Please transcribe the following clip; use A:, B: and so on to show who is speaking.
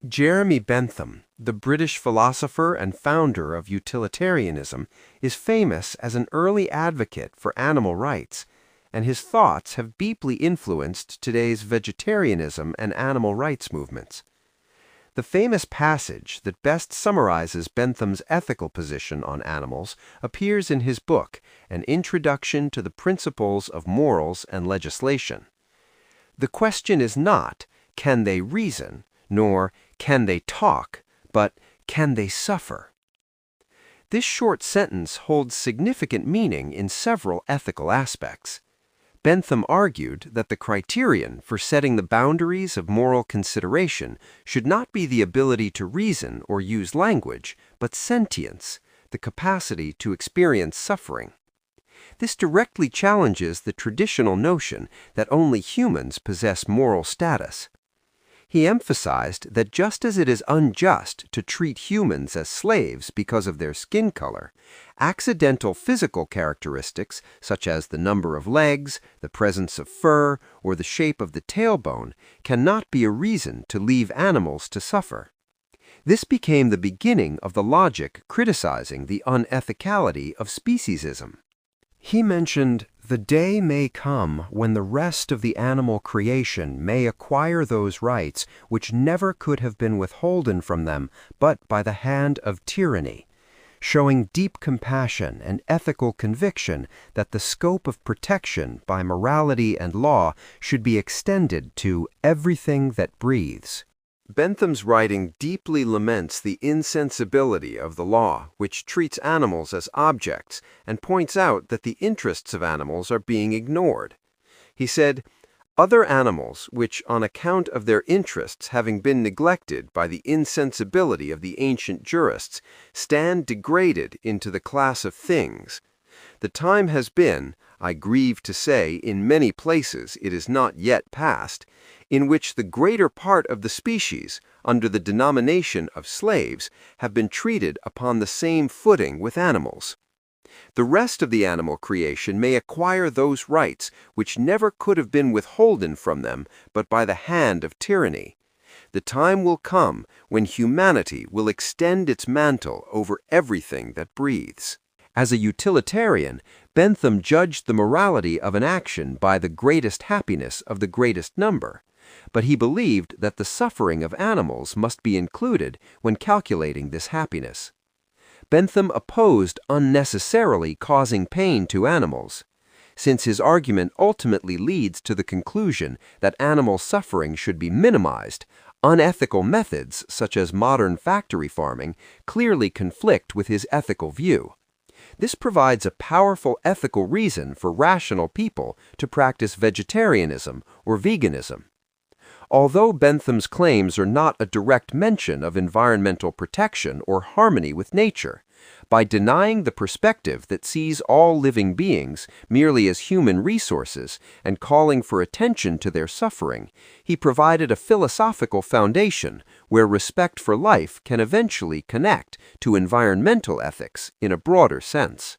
A: Jeremy Bentham, the British philosopher and founder of utilitarianism, is famous as an early advocate for animal rights, and his thoughts have deeply influenced today's vegetarianism and animal rights movements. The famous passage that best summarizes Bentham's ethical position on animals appears in his book, An Introduction to the Principles of Morals and Legislation. The question is not, can they reason, nor can they talk, but can they suffer? This short sentence holds significant meaning in several ethical aspects. Bentham argued that the criterion for setting the boundaries of moral consideration should not be the ability to reason or use language, but sentience, the capacity to experience suffering. This directly challenges the traditional notion that only humans possess moral status. He emphasized that just as it is unjust to treat humans as slaves because of their skin color, accidental physical characteristics such as the number of legs, the presence of fur, or the shape of the tailbone cannot be a reason to leave animals to suffer. This became the beginning of the logic criticizing the unethicality of speciesism. He mentioned, "The day may come when the rest of the animal creation may acquire those rights which never could have been withholden from them but by the hand of tyranny," showing deep compassion and ethical conviction that the scope of protection by morality and law should be extended to everything that breathes. Bentham's writing deeply laments the insensibility of the law, which treats animals as objects, and points out that the interests of animals are being ignored. He said, "Other animals, which on account of their interests having been neglected by the insensibility of the ancient jurists, stand degraded into the class of things. The time has been, I grieve to say, in many places it is not yet past, in which the greater part of the species, under the denomination of slaves, have been treated upon the same footing with animals. The rest of the animal creation may acquire those rights which never could have been withholden from them but by the hand of tyranny. The time will come when humanity will extend its mantle over everything that breathes." As a utilitarian, Bentham judged the morality of an action by the greatest happiness of the greatest number, but he believed that the suffering of animals must be included when calculating this happiness. Bentham opposed unnecessarily causing pain to animals. Since his argument ultimately leads to the conclusion that animal suffering should be minimized, unethical methods, such as modern factory farming, clearly conflict with his ethical view. This provides a powerful ethical reason for rational people to practice vegetarianism or veganism. Although Bentham's claims are not a direct mention of environmental protection or harmony with nature, by denying the perspective that sees all living beings merely as human resources and calling for attention to their suffering, he provided a philosophical foundation where respect for life can eventually connect to environmental ethics in a broader sense.